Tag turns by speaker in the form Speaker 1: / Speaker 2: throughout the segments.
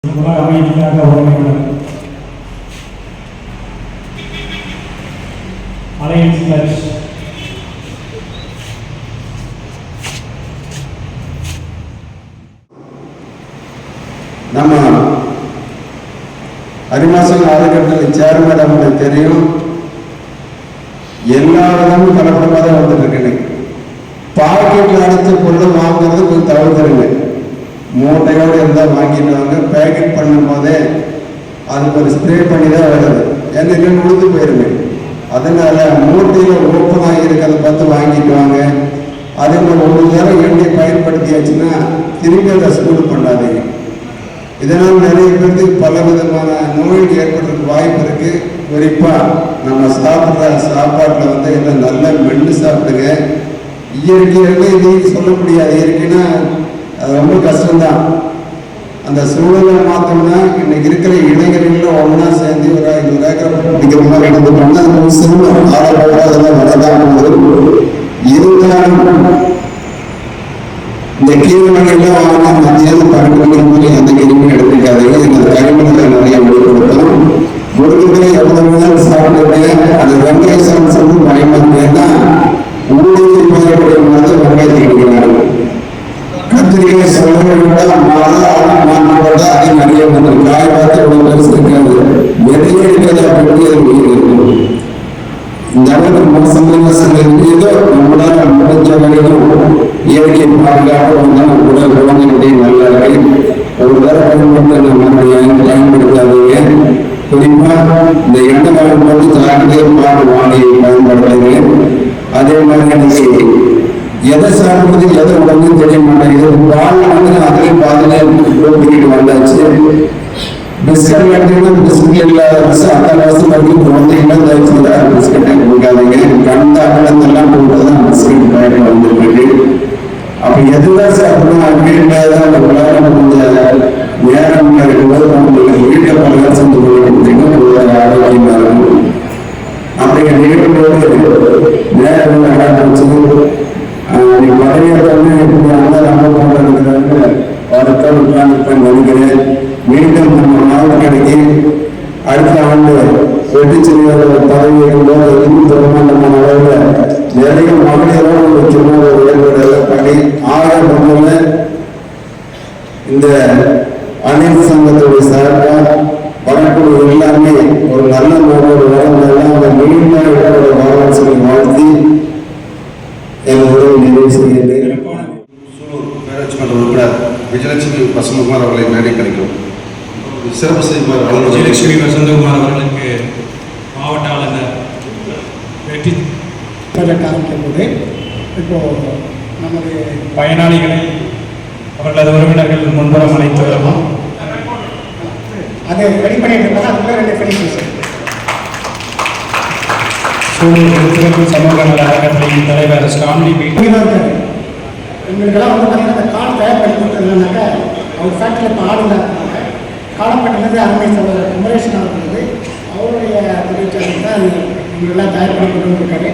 Speaker 1: அமைதியாக உறவினர் alliance search
Speaker 2: நம்ம அரிமாசம் அறக்கட்டளை சேர்மன் அவங்களுக்கு தெரியும். எல்லா விதமும் கலப்படமாக தான் வந்துட்டு இருக்கு. பாக்கெட்ல அடைச்ச பொருள் வாங்குறது கொஞ்சம் தவிர்த்துருங்க. மூட்டையோடு இருந்தால் வாங்கிட்டு வாங்க. பேக்கெட் பண்ணும் போதே அதுக்கு ஒரு ஸ்ப்ரே பண்ணி தான் வருது. எனக்கு உழுது போயிருங்க. அதனால மூட்டையில் ஓப்பனாக இருக்கிறத பார்த்து வாங்கிட்டு வாங்க. அதே மாதிரி ஒரு நேரம் எண்ணெய் பயன்படுத்தியாச்சுன்னா திரும்பி அதை சூடு பண்ணாதீங்க. இதனால் நிறைய பேருக்கு பல விதமான நோய்கள் ஏற்படுறதுக்கு வாய்ப்பு இருக்கு. குறிப்பா நம்ம சாப்பிட்ற சாப்பாட்டில் வந்து எல்லாம் நல்லா மென்று சாப்பிடுங்க. இயற்கையாக இது சொல்ல முடியாது. இயற்கைன்னா அது ரொம்ப கஷ்டம்தான். அந்த சூழலை மாற்றோம்னா இன்னைக்கு இருக்கிற இளைஞர்கள் ஒன்றா சேர்ந்து ஒரு 500 ஏக்கரை பிடிக்கிற மாதிரி எடுத்துட்டோம்னா அது சிறுமம் ஆரம்பம் அதெல்லாம் வரதான் இருந்தாலும் இந்த கீரை வகையெல்லாம் வாங்கினா மத்தியானம் 12 மணிக்கு போய் அந்த கிருமி எடுத்துக்காதீங்க. இந்த கரிமணத்தை நிறைய கொடுக்கணும். முருகை எவ்வளவு நேரம் சாப்பிட்டுருக்கேன். அது வெங்காய சாப்பிட்டு பயமா இருக்கேன்னா ஊருக்கு போயக்கூடிய மாதிரி வெங்காயத்தை கிடைக்கிறாங்க. கத்திரிக்காய் சொல்ல மாற்றோட அது நிறைய வந்து காய் பார்த்து இவ்வளவு பெருசு இருக்காது. எதையே இருக்கிறத பற்றி அது இருக்கும். இந்த அளவுக்கு மோசமான ஏதோ நம்மளால முடிஞ்ச வரைக்கும் இயற்கை பாதுகாப்பு உடல் குழந்தைகளுடைய நல்ல ஒரு தர பயன்படுத்தாதீங்க. குறிப்பா இந்த எண்ணெய் போட்டு தாக்கிட்டே பாடு வாங்கி பயன்படுத்துறீங்க. அதே மாதிரி எனக்கு எதை சாப்பிடுறது எதை உடனே தெரிய மாட்டேங்குது. பால் வந்து அதுலேயும் பாதிலே போட்டுக்கிட்டு வந்தாச்சு. பிஸ்கட் கட்டினா பிஸ்கட் இல்லாத அந்த வருஷம் வரைக்கும் குழந்தைங்களாம் தயவுசெய்து பிஸ்கட்டை கொடுக்காதீங்க. கண்ட அகலந்தெல்லாம் போட்டுதான் பிஸ்கட் பயணம் வந்துட்டு இருக்கு. அப்ப எதுதான் சாப்பிடணும் வீட்டில்தான் அந்த உலகம் கொஞ்சம் நேரம் இருக்கும்போது உங்களுக்கு வீட்டை பல செஞ்சு கொடுத்தீங்கன்னா ஆரோக்கியமா இருக்கும். அப்படிங்கிற நிகழ்வோடு நேரம் ஆரம்பிச்சு நீ பதவியாளர்னு எப்படி நம்ம கொண்டிருக்கிறாங்க வருத்தம் உட்கார்ந்து நினைக்கிறேன். மீண்டும் நம்ம மாவட்டக்கடைக்கு அடுத்த ஆண்டு வெற்றிச்செறியாத பதவி இருக்கும்போது இன்னும் தொடர்பான அளவில் நிறைய மகளிரோடு முக்கியமான ஒரு ஏற்பாடு பண்ணி ஆக இந்த அனைத்து சங்கத்துடைய சார்பாக வரக்கூடிய எல்லாமே ஒரு நல்ல ஒரு வரலாம் அந்த மீண்டும் வரலாறு சொல்லி வாழ்த்தி என் உறவு நிறைவு செய்கிறேன்.
Speaker 3: பேராட்சி மன்ற உறுப்பினர் விஜயலட்சுமி வசந்தகுமார் அவர்களை மேடை கிடைக்கும். சிறப்பு செய்வார்
Speaker 1: விஜயலட்சுமி வசந்தகுமார் அவர்களுக்கு மாவட்ட ஆளுநர் வெற்றி ஆரம்பிக்கும் போது இப்போ நமது பயனாளிகளை அவர்களது உறவினர்கள் முன்புறம் அழைத்து வரலாம். அதை ரெடி பண்ணிட்டு இருப்பாங்க. அதுக்குள்ள 2 ஃபெலிசிட்டேஷன். சூழல் சமூக நல அறக்கட்டளையின் தலைவர் ஸ்டான்லி எங்களுக்கெல்லாம் வந்து பார்த்தீங்கன்னா அந்த கால் தயார் பண்ணி கொடுத்ததுனாக்கா அவர் ஃபேக்ட்ரியில் இப்போ ஆளுங்க காலப்பட்டிலேருந்து அருமை சகோதரர் குமரேஷன் அவர்களுக்கு அவருடைய தொழிற்சாலை தான் எங்களெல்லாம் தயார் பண்ணி கொண்டு இருக்காரு.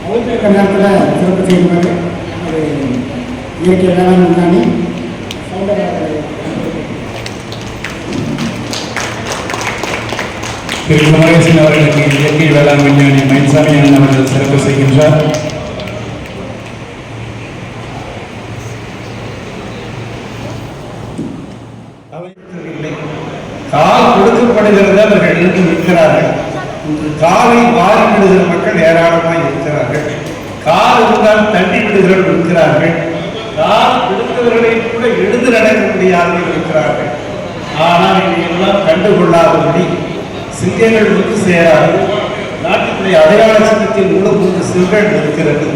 Speaker 1: அவருக்கு இருக்கிற நேரத்தில் சிறப்பு செய்யும்போது ஒரு இயற்கை வேளாண் விஞ்ஞானி திரு குமரேசன் அவர்களுக்கு இயற்கை வேளாண் விஞ்ஞானி மயில்சாமி அவர்கள் சிறப்பு செய்கின்றார்.
Speaker 4: கால் கொடுக்கப்படுகிறது அவர்கள் எழுந்து நிற்கிறார்கள். காலை வாரி விடுகிற மக்கள் ஏராளமாக இருக்கிறார்கள். கால் இருந்தால் தண்ணி விடுகிறவர்கள் இருக்கிறார்கள். கால் விடுத்தவர்களை கூட எழுந்து நடக்க முடியாதவர்கள் இருக்கிறார்கள். ஆனால் இதையெல்லாம் கண்டுகொள்ளாதபடி சிங்கங்கள் வந்து சேராது. நாட்டுக்குடைய அடையாள சின்னத்தின் மூலம் ஒரு சிங்கங்கள் இருக்கிறது.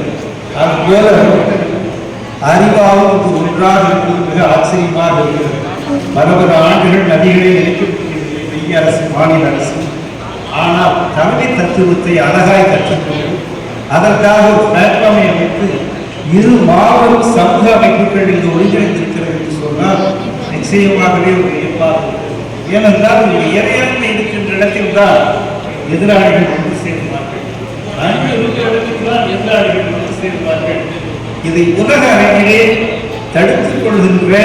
Speaker 4: அதுபோல அறிவாகவும் ஒன்றாக இருப்பது மிக ஆச்சரியமாக இருக்கிறது. பல ஆண்டுகள் நதிகளை இணைக்கக்கூடிய மைய அரசு மாநில அரசு. ஆனால் கல்வி தத்துவத்தை அழகாய் கற்றுக்கொண்டு அதற்காக ஒரு பிளாட்ஃபார்மை அமைத்து இரு மாபெரும் சமூக அமைப்புகள் இங்கு ஒருங்கிணைந்திருக்கிறது என்று சொன்னால் நிச்சயமாகவே ஒரு வியப்பாக இருக்கிறது. ஏனென்றால் ஒரு இறையாண்மை இருக்கின்ற இடத்தில் தான் எதிராளிகள் கொண்டு சேர்ந்தார்கள். அங்கு இருக்கிற இடத்தில் தான் எதிராளிகள் கொண்டு சேர்ந்தார்கள். இதை உலக அரங்கிலே தடுத்துக் கொள்கின்ற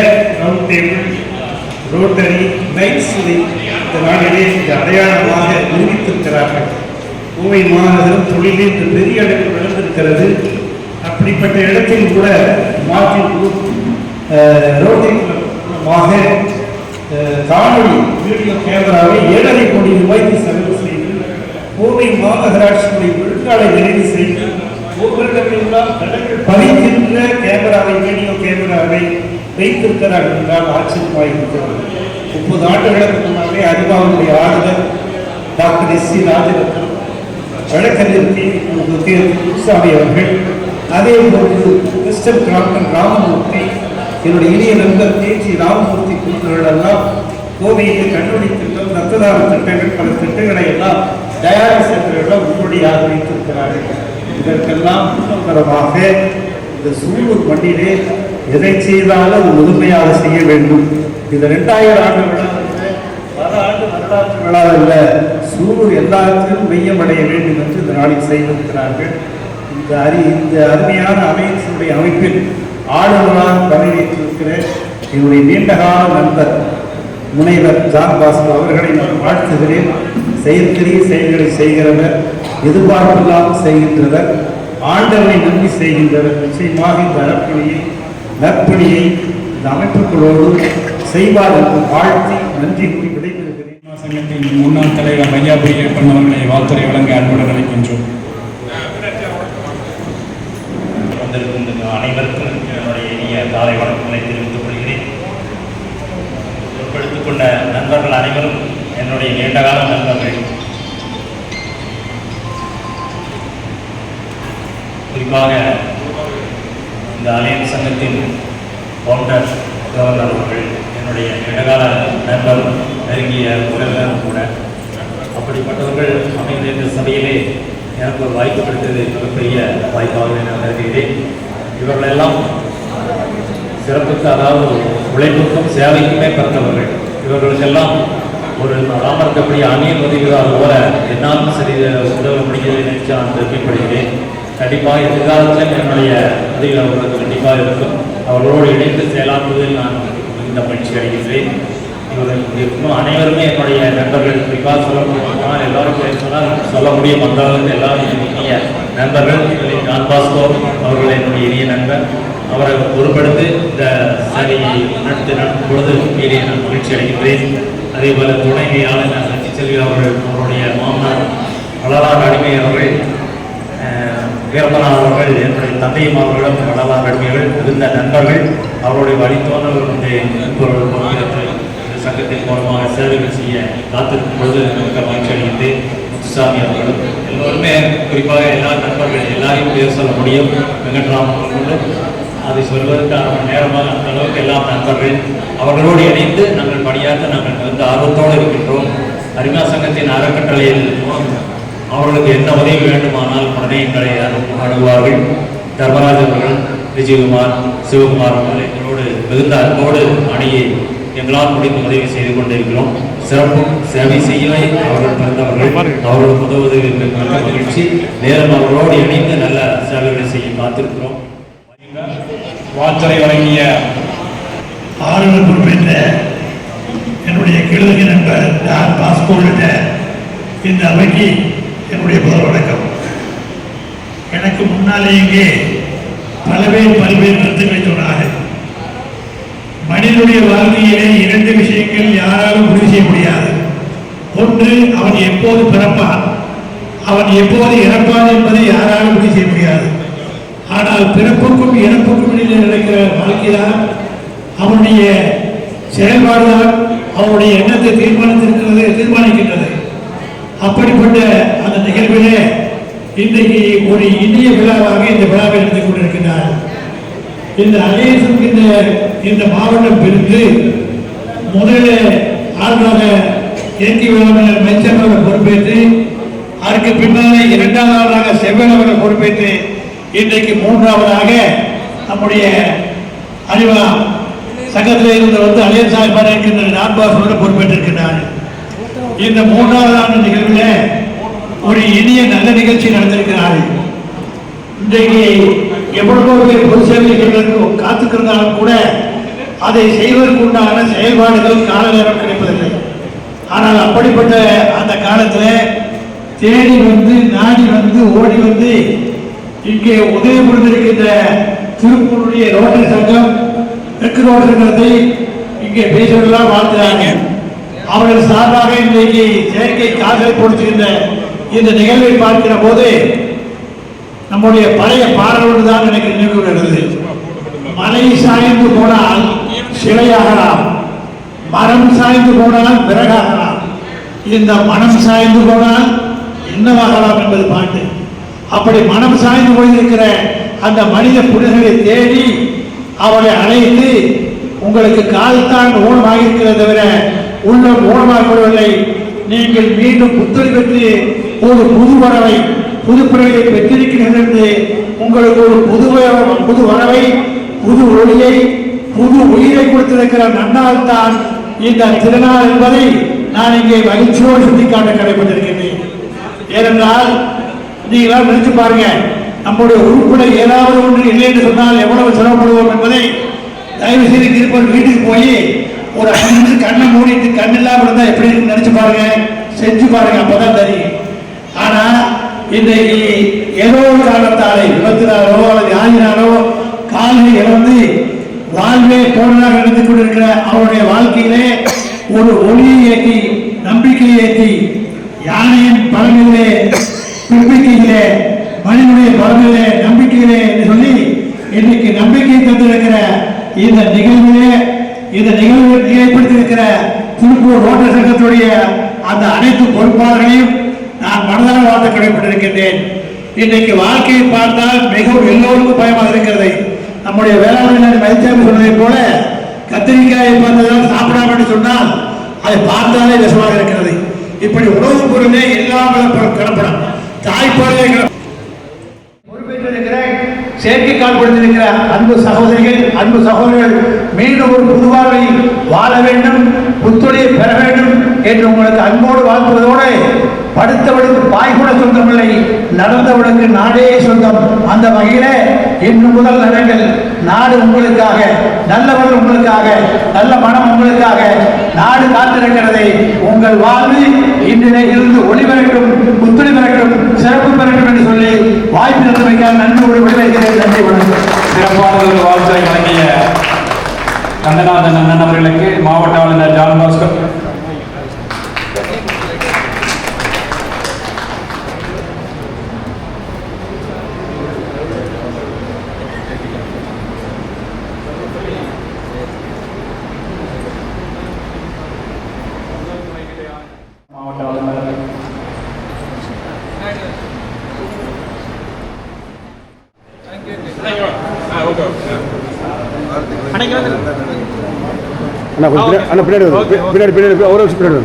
Speaker 4: ரவுண்ட் டேபிள் ரோட்டரி, லைட்ஸ் இந்த நாளிலே இந்த அடையாளமாக நிரூபித்திருக்கிறார்கள். கோவை மாநகரம் தொழிலில் இன்று பெரிய அளவில் வளர்ந்திருக்கிறது. அப்படிப்பட்ட இடத்தில் கூட மார்டின் குரூப் ரோட்டரி மூலமாக காணொலி வீடியோ கேமராவை 7.5 கோடி ரூபாய்க்கு செலவு செய்து கோவை மாநகராட்சியுடைய விழுக்காலை நிறைவு செய்து ஒவ்வொருடமெல்லாம் கடல்கள் பதிக்கின்ற கேமராவை, வீடியோ கேமராவை வைத்திருக்கிறார்கள் என்றால் ஆச்சரியமாக இருக்கிறது. 30 ஆண்டுகளுக்கு முன்னாலே அறிவாவுடைய ஆளுநர் டாக்டர் எஸ்.சி. ராஜரத்னம், வழக்கறிஞர் குருசாமி அவர்கள், அதே போன்று மிஸ்டர் கிராப்டன் ராமமூர்த்தி, என்னுடைய இளைய நண்பர் கே.ஜி. ராமமூர்த்தி போன்றவர்கள் எல்லாம் கோவையில் கண்ணொளி திட்டம், ரத்ததான திட்டங்கள், பல திட்டங்களை எல்லாம் டயாலிசிஸ் சென்டர்கள் முன்னோடியாக வைத்திருக்கிறார்கள். இதற்கெல்லாம் முன்னோக்கரமாக இந்த சூலூர் மண்ணிலே எதை செய்தாலும் முழுமையாக செய்ய வேண்டும். இந்த 2000 ஆண்டு விழா பல ஆண்டு வரலாற்று விழா அல்ல, சூலூர் எல்லாத்திலும் மையமடைய வேண்டும் என்று இந்த நாளில் செய்திருக்கிறார்கள். இந்த அருமையான அமைச்சினுடைய அமைப்பில் ஆளுநராக பதவியேற்றிருக்கிற என்னுடைய நீண்டகால நண்பர் முனைவர் ஜான் பாஸ்கோ அவர்களை நான் வாழ்த்துகிறேன். செயற்கரிய செயல்களை செய்கிறவர், எதிர்பார்ப்பில்லாமல் செய்கின்றவர், ஆண்டவனை நம்பி செய்கின்றவர். நிச்சயமாக இந்த நற்பணியை இந்த அமைப்புகளோடு செய்வார் என்று வாழ்த்தி நன்றி கூறி விடைபெறுகிறேன்.
Speaker 5: சங்கத்தின் முன்னாள் தலைவர் ஐயா பிரியப்பன் அவர்களை வாழ்த்துறை வழங்க அன்புடன் அழைக்கின்றோம்.
Speaker 6: வந்திருக்கும் அனைவருக்கும் என்னுடைய இனிய காலை வணக்கங்களை தெரிவித்துக் கொள்கிறேன். பொறுப்பெடுத்துக் கொண்ட நண்பர்கள் அனைவரும் என்னுடைய நீண்டகால நண்பர்கள். குறிப்பாக இந்த அலையன்ஸ் சங்கத்தின் ஃபவுண்டர் கவர்னர் அவர்கள் என்னுடைய நீண்டகால நண்பரும் நெருங்கிய உறவினரும் கூட. அப்படிப்பட்டவர்கள் அமைந்த இந்த சபையிலே எனக்கு ஒரு வாய்ப்பு கிடைத்தது மிகப்பெரிய வாய்ப்பாக நான் கருதுகிறேன். இவர்களெல்லாம் சிறப்புக்கு, அதாவது உழைப்புக்கும் சேவைக்குமே பிறந்தவர்கள். இவர்களுக்கெல்லாம் ஒரு ராமர்க்கப்படி அந்நியன் உதவுகிறார் போல என்னாலும் சரி உதவ முடிகிறதை நினைச்சு நான் பெருமைப்படுகிறேன். கண்டிப்பாக எதிர்காலத்தில் என்னுடைய உதவி அவர்களுக்கு கண்டிப்பாக இருக்கும். அவர்களோடு இணைந்து செயலாற்றுவதில் நான் மிகுந்த மகிழ்ச்சி அடைகின்றேன். இவர்கள் இருக்கும் அனைவருமே என்னுடைய நண்பர்கள். குறிப்பாக சொல்லப்போனால் எல்லாரும் பேசினால் சொல்ல முடியும். வந்தவர்கள் எல்லாரும் இனிய நண்பர்கள். இதில் ஜான் பாஸ்கோ அவர்கள் என்னுடைய இனிய நண்பர். அவரை பொறுப்படுத்தி இந்த சேவையை நடத்தும் பொழுது மீறிய நான் மகிழ்ச்சி அடைகின்றேன். அதே போல துணைவியாளர் சச்சி செல்வி அவர்கள், அவருடைய மாமனார் வளரார் அடிமை அவர்கள், வீரப்பனார் அவர்கள், என்னுடைய தந்தையும் அவர்களும் வளரார் அடிமைகள், இருந்த நண்பர்கள், அவருடைய வழித்தோன்றல் இந்த சங்கத்தின் மூலமாக சேவைகள் செய்ய காத்திருக்கும் பொழுது மிக மகிழ்ச்சி அடைகின்றேன். முத்துசாமி அவர்களும் எல்லோருமே, குறிப்பாக எல்லா நண்பர்கள் எல்லாரையும் பேர் சொல்ல முடியும். வெங்கட்ராமன் கொண்டு அதை சொல்வதற்கு அரை மணி நேரமாக அந்த அளவுக்கு எல்லாம் நண்பர்கள். அவர்களோடு இணைந்து நாங்கள் பணியாற்ற நாங்கள் மிகுந்த ஆர்வத்தோடு இருக்கின்றோம். அரிமா சங்கத்தின் அறக்கட்டளையில் அவர்களுக்கு என்ன உதவி வேண்டுமானால் உடனே எங்களை அணுகுவார்கள். தர்மராஜ் அவர்கள், விஜயகுமார், சிவகுமார் அவர்கள் எங்களோடு மிகுந்த அன்போடு அணியை எங்களால் முடிந்த உதவி செய்து கொண்டிருக்கிறோம். சிறப்பும் சேவை செய்யவே அவர்கள் பிறந்தவர்கள். அவர்களுக்கு உதவுவதில் மிக மகிழ்ச்சி. நேரம் அவர்களோடு இணைந்து நல்ல சேவைகளை செய்ய காத்திருக்கிறோம்.
Speaker 5: வாழ்த்துறை வழங்கிய
Speaker 7: ஆளுநர் பொறுப்பேற்ற என்னுடைய கிழக்கு நண்பர் ஜான் பாஸ்கோ உள்ளிட்ட இந்த அவைக்கு என்னுடைய முதல் வணக்கம். எனக்கு முன்னாலே இங்கே பல்வேறு கருத்துக்களை சொன்னார்கள். மனிதனுடைய வாழ்க்கையிலே 2 விஷயங்கள் யாராலும் முடிவு செய்ய முடியாது. ஒன்று, அவன் எப்போது பிறப்பான், அவன் எப்போது இறப்பான் என்பதை யாராலும் முடிவு செய்ய முடியாது. ஆனால் பிறப்புக்கும் இறப்புக்கும் இடையே நடக்கிற வாழ்க்கைதான், அவனுடைய செயல்பாடுதான் அவனுடைய எண்ணத்தை தீர்மானிக்கின்றது. அப்படிப்பட்ட அந்த நிகழ்விலே இன்றைக்கு ஒரு இனிய விழாவாக இந்த விழாவை நடத்தி கொண்டிருக்கிறார். இந்த அலையன்ஸ் இந்த மாவட்டம் பிரிந்து முதலில் ஆளுநராக ஏற்றி விழாவினர் மைச்சர் அவர்கள் பொறுப்பேற்று, அதற்கு பின்னாலே 2வது செவ்வன் அவர்கள் பொறுப்பேற்று, இன்றைக்கு 3வதாக நம்முடைய அறிவா சங்கத்தில் இருந்து அலையன்ஸ் சாய்பாக இருக்கின்ற நான்பாசோடு பொறுப்பேற்றிருக்கிறார். இந்த 3வது ஆண்டு நிகழ்வில் ஒரு இனிய நல்ல நிகழ்ச்சி நடந்திருக்கிறார்கள். இன்றைக்கு எவ்வளவோ பேர் பொது சேவை காத்துக்கிறதாலும் கூட அதை செய்வதற்குண்டான செயல்பாடுகள் கால நேரம் கிடைப்பதில்லை. ஆனால் அப்படிப்பட்ட அந்த காலத்தில் தேடி வந்து நாடி வந்து ஓடி வந்து இங்கே உதவி புரிந்திருக்கின்ற திருப்பூருடைய ரோட்டரி சங்கம் தெற்கு ரோட்டரி சங்கத்தை இங்கே பேசுவதெல்லாம் வாழ்த்துறாங்க. அவர்கள் சார்பாக இன்றைக்கு செயற்கை கால்களை பொறுத்துகின்ற இந்த நிகழ்வை பார்க்கிற போது நம்முடைய பழைய பாடலோடு தான் எனக்கு நினைவு வருகிறது. மலை சாய்ந்து போனால் சிலையாகலாம், மரம் சாய்ந்து போனால் விறகாகலாம், இந்த மனம் சாய்ந்து போனால் என்னவாகலாம் என்பது பாட்டு. அப்படி மனம் சாய்ந்து போயிருக்கிற அந்த மனித புலிகளை தேடி அவளை அழைத்து உங்களுக்கு கால்தான் ஊனமாக இருக்கிறத தவிர உள்ளம் ஊனமாகவில்லை, நீங்கள் மீண்டும் புத்தொழி பெற்று ஒரு புது பிறவை பெற்றிருக்கிறீர்கள் என்று உங்களுக்கு ஒரு புது வரவை, புது ஒளியை, புது உயிரை கொடுத்திருக்கிற நன்னால் தான் இந்த திருநாள் என்பதை நான் இங்கே மகிழ்ச்சியோடு சுட்டிக்காட்ட கடமைப்பட்டிருக்கின்றேன். ஏனென்றால் நீங்களாம் நினைச்சு பாருங்க, நம்முடைய உறுப்பிட ஏதாவது ஒன்று இல்லை என்று சொன்னால் எவ்வளவு சிரமப்படுவோம் என்பதை தயவு செய்து திருப்பூர் வீட்டுக்கு போய் ஒரு 5 நிமிஷம் கண்ணை மூடிட்டு கண் இல்லாமல் இருந்தால் எப்படி இருக்குன்னு நினைச்சு பாருங்க, செஞ்சு பாருங்க, அப்பதான் தெரியும். ஆனா இன்றைக்கு ஏதோ ஒரு காரணத்தாலே விபத்தினாலோ அல்லது யாரினாலோ கால்களை இழந்து வாழ்வே போனதாக நடந்து கொண்டிருக்கிற அவருடைய வாழ்க்கையிலே ஒரு ஒளியை ஏற்றி நம்பிக்கையை ஏற்றி யானையின் பலனிலே நம்பிக்கையிலே மனிதனுடைய பலனிலே நம்பிக்கையிலே என்று சொல்லி இன்னைக்கு நம்பிக்கையை தந்திருக்கிற இந்த நிகழ்விலே ஏற்படுத்தியிருக்கிற திருப்பூர் ரோட்டரி சங்கத்துடைய அந்த அனைத்து பொறுப்பாளர்களையும் நான் மனதார வாழ்த்து கடமைப்பட்டிருக்கின்றேன். இன்றைக்கு வாழ்க்கையை பார்த்தால் மிகவும் எல்லோருக்கும் பயமாக இருக்கிறது. நம்முடைய வேளாண் மதிச்சாமி சொன்னதை போல கத்திரிக்காயை பார்த்ததால் சாப்பிடாம என்று சொன்னால் அதை பார்த்தாலே விஷமாக இருக்கிறது. இப்படி உணவுப் பொருளே இல்லாமல் கிடப்படம் தாய்ப்பாலே பொறுப்பேற்றிருக்கிற செயற்கைக்கால் கொடுத்திருக்கிற அன்பு சகோதரிகள், அன்பு சகோதரர்கள் மீண்டும் ஒரு புதுவாழ்வை வாழ வேண்டும், புத்துழையை பெற வேண்டும் என்று உங்களுக்கு அன்போடு வாழ்த்துவதோடு படுத்தவளுக்கு பாய் கூட சொந்தமில்லை, நடந்தவளுக்கு நாடே சொந்தம். அந்த வகையில இன்று முதல் நடங்கள் நாடு உங்களுக்காக, நல்லவர்கள் உங்களுக்காக, நல்ல மனம் உங்களுக்காக நாடு காத்திருக்கிறது. உங்கள் வாழ்வு இன்றிலே இருந்து ஒளி பெறட்டும், புத்துணி பெறட்டும், சிறப்பு பெறட்டும் என்று சொல்லி வாய்ப்பு தந்தமைக்காக நன்றியோடு விடைபெறுகிறேன். நன்றி, வணக்கம்.
Speaker 5: சிறப்பான ஒரு வாழ்த்தை வழங்கிய கந்தநாதன் அண்ணன் அவர்களுக்கு மாவட்ட ஆளுநர் ஜான் பாஸ்கர்
Speaker 2: பின்னாடி ஒரு வருஷம் பின்னாடி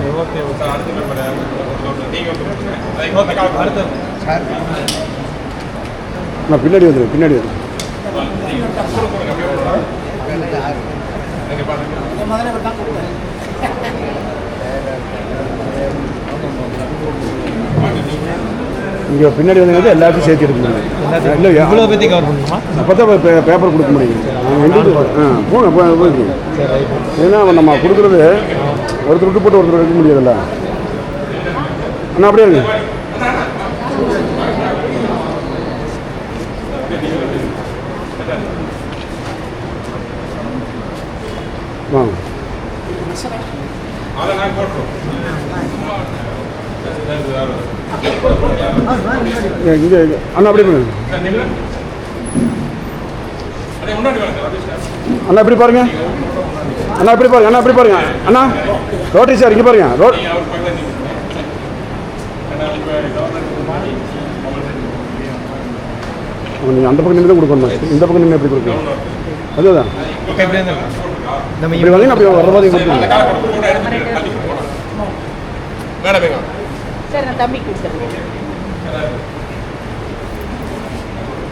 Speaker 2: பின்னாடி வந்துடும் பின்னாடி வந்துடும். இங்கே பின்னாடி வந்து எல்லாத்தையும் சேர்த்து எடுக்க முடியும். இல்லை எவ்வளோ பற்றி கவர் பண்ணணுமா? அப்போ தான் பேப்பர் கொடுக்க முடியும். போங்க ஏன்னா நம்ம கொடுக்குறது ஒருத்தர் விட்டு போட்டு ஒருத்தர் எடுக்க முடியாதுல்ல. அண்ணா அப்படியே இருக்கு. வாங்க இங்கே அண்ணா அப்படியே பண்ணுங்க. அண்ணா எப்படி பாருங்க, அண்ணா எப்படி பாருங்க, அண்ணா எப்படி பாருங்க, அண்ணா ரோட்டரி சார் இங்கே பாருங்க. நீங்கள் அந்த பக்கம் நின்று தான் கொடுக்கணும், இந்த பக்கம் நின்று எப்படி கொடுக்கணும்? அதுதான் இப்படி வந்து அப்படி வர மாதிரி கொடுக்கணும்.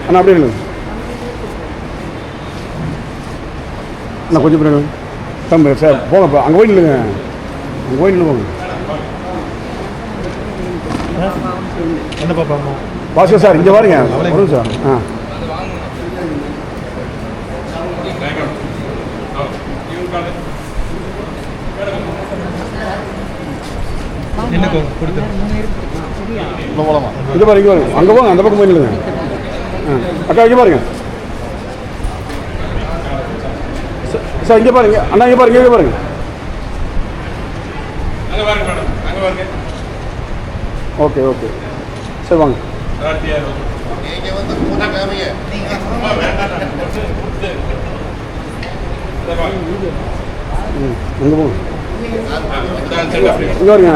Speaker 2: அண்ணா அப்படியே இல்லை அண்ணா கொஞ்சம் பின்னாடி தம்பி சார் போங்க இப்போ அங்கே போய் நில்லுங்க, அங்கே போய் நின்று போங்க.
Speaker 7: என்ன பார்ப்பாங்க
Speaker 2: பாஸ்கர் சார் இங்கே பாருங்க வரும் சார். ஆ இது பாருங்க அங்கே போங்க, அந்த பக்கம் போய் நில்லுங்க. அக்கா இங்கே பாருங்க சார், இங்கே பாருங்க அண்ணா, இங்கே பாருங்க, இங்கே பாருங்க. ஓகே ஓகே சரி வாங்க. அங்கே போங்க, இங்கே வருங்க.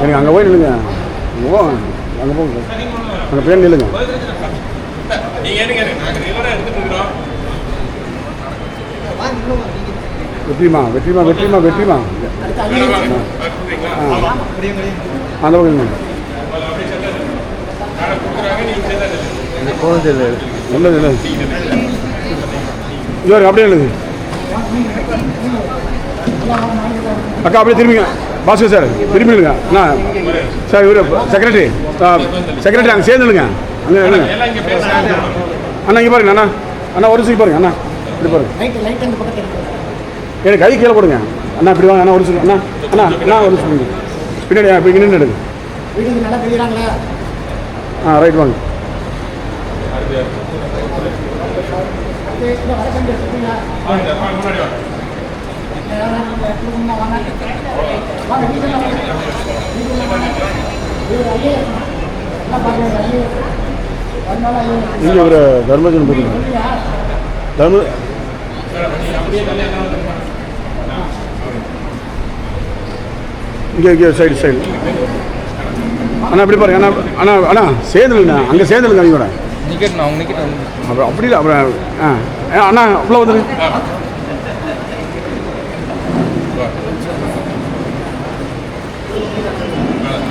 Speaker 2: எனக்கு அங்கே போய் நில்லுங்க, அங்கே போங்க, அங்கே போங்க, அங்கே பேர் நில்லுங்க. வெற்றிமா வெற்றிமா வெற்றிமா வெற்றிமா அந்த பக்கம் நல்லது நல்லது. இது அப்படியே இல்லைங்க அக்கா, அப்படியே திரும்பிங்க. பாஸ்கர் சார் திரும்பி இல்லைங்க அண்ணா. சார் இவர் செக்ரட்டரி அங்கே சேர்ந்துடுங்க. அங்கே இல்லைங்க அண்ணா, இங்கே பாருங்க அண்ணா. அண்ணா ஒரு நிமிஷம் பாருங்க அண்ணா, இப்படி பாருங்க. எனக்கு கை கீழே போடுங்க அண்ணா, இப்படி வாங்க அண்ணா. ஒரு நிமிஷம் அண்ணா. அண்ணா அண்ணா ஒரு நிமிஷம் பின்னாடி இப்படி நின்று எடுங்க. ரைட் வாங்க. இங்கே ஒரு தர்மஜன் பார்த்தீங்க தர்ம இங்கே சைடு அண்ணா இப்படி பாருங்க அண்ணா. அண்ணா அண்ணா சேர்ந்துருங்கண்ணா, அங்கே சேர்ந்துருங்க. அவங்க கூட அப்புறம் அப்படி இல்லை அப்புறம் அண்ணா உள்ள வந்துடுங்க.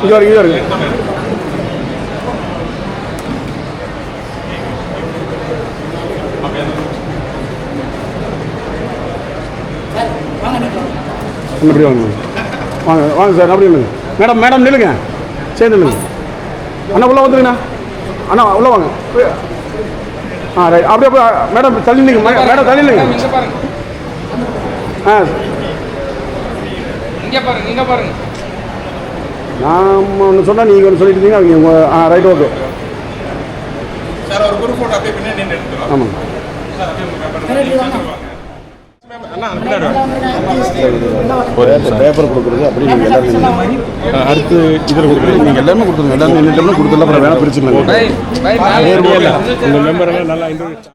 Speaker 2: இங்கே வருங்க, இங்கே வருங்க. அப்படி வாங்க வாங்க வாங்க சார், அப்படி இல்லைங்க. மேடம் நில்லுங்க, சேர்ந்து நில்லுங்க. அண்ணா உள்ளே வந்துருங்கண்ணா. அண்ணா உள்ளே வாங்க. ரைட் அப்படியே மேடம் தள்ளி நில்லுங்க. மேடம் தள்ளி நில்லுங்க. இங்கே பாருங்க. நாம் ஒன்று சொன்னால் நீங்கள் ஒன்று சொல்லிட்டு இருந்தீங்க. அவங்க ரைட் ஓகே ஆமாம். பேப்பர் கொடுக்குறது அப்படி நீங்கள் எல்லாரும் அடுத்து இதில் கொடுக்குறது நீங்கள் எல்லாமே கொடுத்துருங்க. எல்லாமே எல்லாமே கொடுத்துடலாம். அப்புறம் வேணால் பிரிச்சுக்கலாங்க. உங்கள் மெம்பர் எல்லாம் நல்லா இன்ட்ரோடியூஸ்.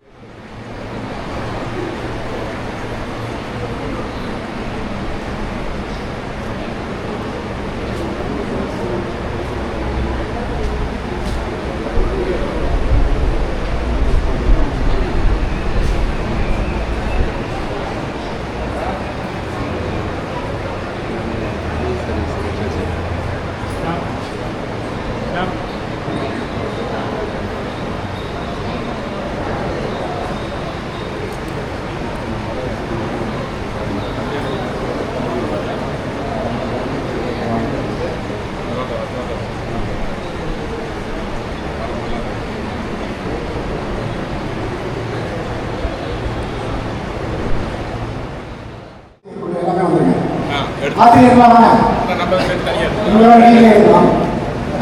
Speaker 1: ஆசிரியர்களாக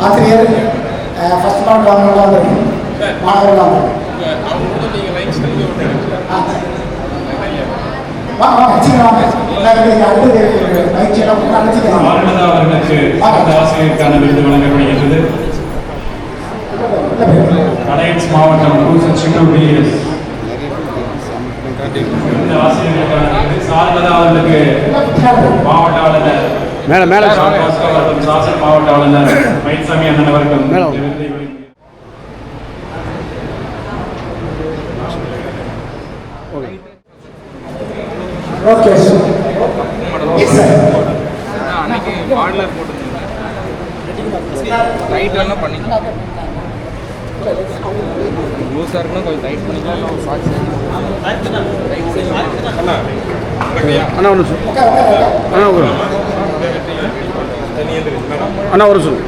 Speaker 1: ஆசிரியர் ஃபர்ஸ்ட் மார்க் வாங்கினா வந்துருக்கும். மாணவர்கள்
Speaker 5: ஆசிரியருக்கான விருது வழங்கப்படுகின்றது. அலையன்ஸ் மாவட்டம் சார்பதா அவர்களுக்கு மாவட்ட ஆளுநர் சாசன் மாவட்ட ஆளுநர் மயில்சாமி அண்ணன் அவர்கள்
Speaker 1: ஓகே
Speaker 8: அன்னைக்கு மாடலர் போட்டுருந்தீங்க ரைட் வேணா பண்ணிக்கலாம். லூஸாக இருக்குன்னா கொஞ்சம் டைட் பண்ணிக்கலாம். இல்லை சாக்ஸ்
Speaker 2: அண்ணா ஒரு நிமிஷம். அண்ணா ஒரு நிமிஷம்.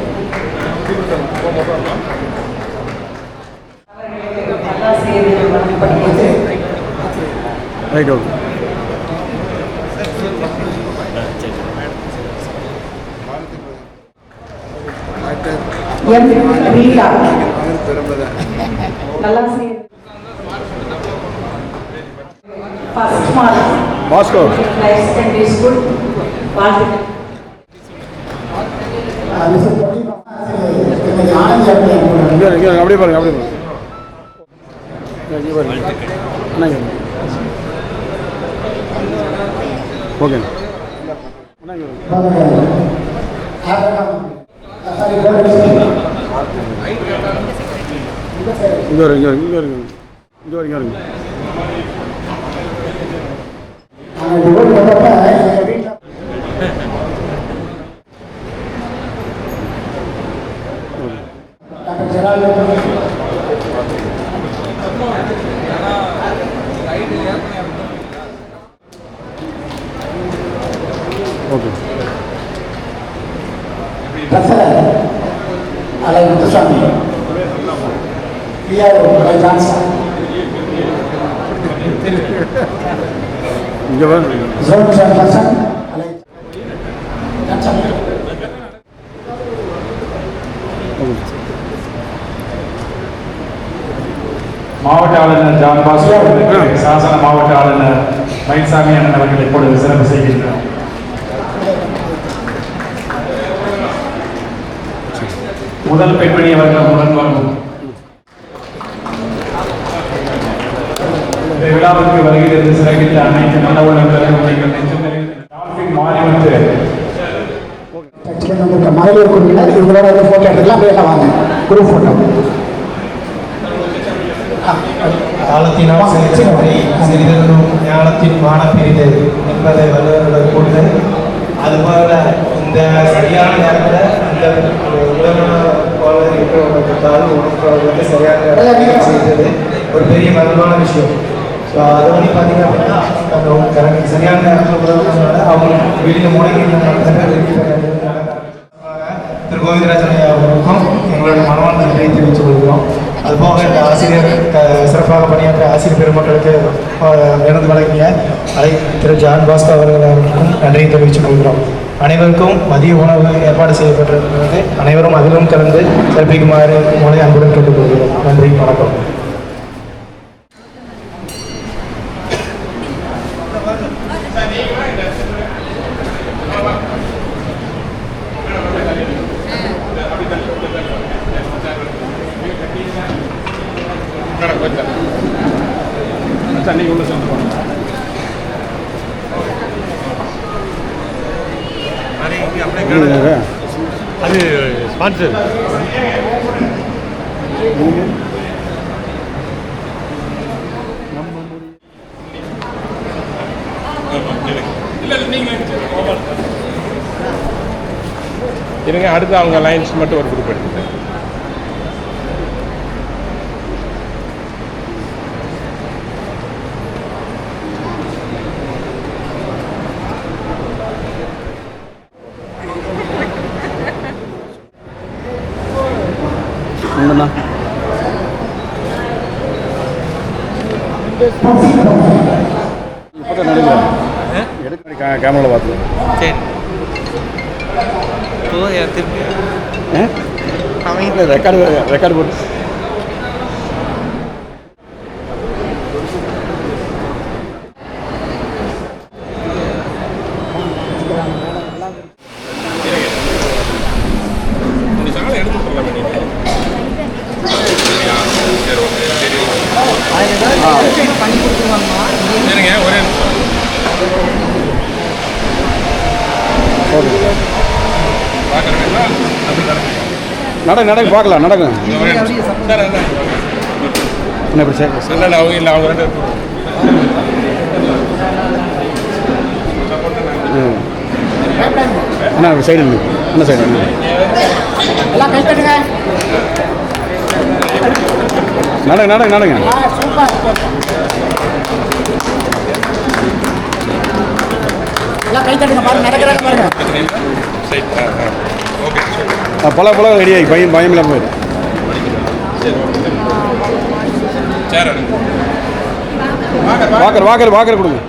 Speaker 2: Right okay. பாஸ்கோ அப்படியே பாருங்க, அப்படியே பாருங்க. ஓகே. இங்கே வருங்க, இங்கே வருங்க, இங்கே வருங்க, வருங்க. ஓகே.
Speaker 1: அலை முத்துசாமி ஜான்சன்
Speaker 2: இங்கே வர
Speaker 1: ஜோன் சேர்பர்சன் அலை ஜான்சன்.
Speaker 5: மாவட்ட ஆளுநர் ஜான் பாஸ்கோ அவர்களுக்கு சாசன மாவட்ட ஆளுநர் மயில்சாமி அண்ணன் அவர்கள் இப்பொழுது சிறப்பு செய்கின்றனர். முதல் பெண்மணி அவர்கள் உடன் வரும். இந்த விழாவுக்கு வருகிறது சிறகிட்ட அனைத்து நல்ல உள்ளவர்களும் மாறிவிட்டு
Speaker 1: மகளிர் குழுவினர் இவங்களோட போட்டோ எடுத்துக்கலாம். அப்படியே வாங்க குரூப் போட்டோ.
Speaker 9: காலத்தினால் செயல்படுத்தி சிறிதரும் ஞானத்தின் வானப்பிரிது என்பதை வல்லுநர்கள் கூறுதல். அதுபோல இந்த சரியான நேரத்தில் அந்த உலகப்பாளர் என்று கொடுத்தாலும் உணவு சரியான நேரத்தில் செய்தது ஒரு பெரிய மகிழ்வான விஷயம். ஸோ அது வந்து பார்த்தீங்க அப்படின்னா அந்த கரெக்ட் சரியான நேரத்தில் உதவுனால அவங்க வெளியில் முடங்கி திரு கோவிந்தராஜன் அவர்களுக்கும் எங்களுடைய மனமார்ந்த நன்றியை தெரிவித்துக் கொள்கிறோம். அதுபோக இந்த ஆசிரியர் சிறப்பாக பணியாற்ற ஆசிரியர் பெருமக்களுக்கு விருது வழங்கிய திரு ஜான் பாஸ்கோ அவர்களுக்கும் நன்றியை தெரிவித்துக் கொள்கிறோம். அனைவருக்கும் மதிய உணவு ஏற்பாடு செய்யப்பட்டிருக்கிறது. அனைவரும் அதிலும் கலந்து சிறப்பிக்குமாறு உங்களை அன்புடன் கேட்டுக்கொள்கிறோம். நன்றி, வணக்கம்.
Speaker 5: தண்ணி உள்ள சென்று போகணும். அது ஸ்பான்சர் இருங்க. அடுத்து அவங்க லைன்ஸ் மட்டும் ஒரு குரூப் எடுத்துட்டு
Speaker 2: இப்போ நடுங்க எடுக்க கேமராவில் பார்த்து.
Speaker 8: சரி
Speaker 2: அவங்க ரெக்கார்டு போட்டு நடங்க பார்க்கலாம். நடங்க என்ன இப்படி சார்? அவங்க இல்லை, அவங்க ரெண்டு அண்ணா சைடு என்ன சைடு நடங்க. பல ரெடியாகி பயம் இல்லாமல் போயிடு.
Speaker 5: வாக்கர் கொடுங்க.